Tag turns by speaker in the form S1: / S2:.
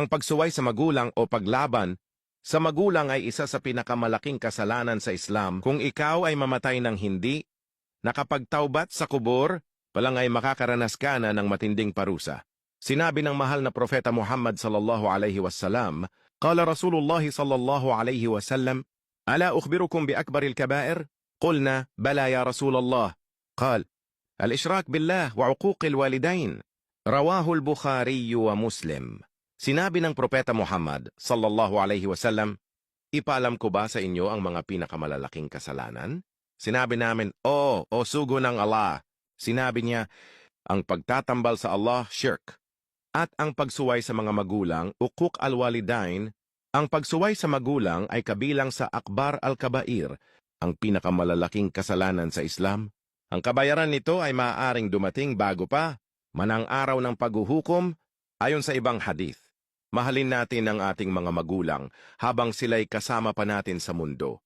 S1: Ang pagsuway sa magulang o paglaban sa magulang ay isa sa pinakamalaking kasalanan sa Islam. Kung ikaw ay mamatay ng hindi nakapagtaubat sa kubur, palang ay makakaranas ka na ng matinding parusa. Sinabi ng mahal na propeta Muhammad sallallahu alaihi wasallam, Qala Rasulullah sallallahu alaihi wasallam, Ala ukhbirukum bi akbaril kabair? Qulna, Bala ya Rasulullah. Qal, Al-ishrak billah wa uquqil walidain. Rawahul Bukhari wa Muslim. Sinabi ng propeta Muhammad sallallahu alaihi wasallam, Ipaalam ko ba sa inyo ang mga pinakamalalaking kasalanan? Sinabi namin, o sugo ng Allah. Sinabi niya, ang pagtatambal sa Allah, shirk. At ang pagsuway sa mga magulang, uquq al-walidain. Ang pagsuway sa magulang ay kabilang sa akbar al-kabair, ang pinakamalalaking kasalanan sa Islam. Ang kabayaran nito ay maaaring dumating bago pa, manang araw ng paghuhukom, ayon sa ibang hadith. Mahalin natin ang ating mga magulang habang sila'y kasama pa natin sa mundo.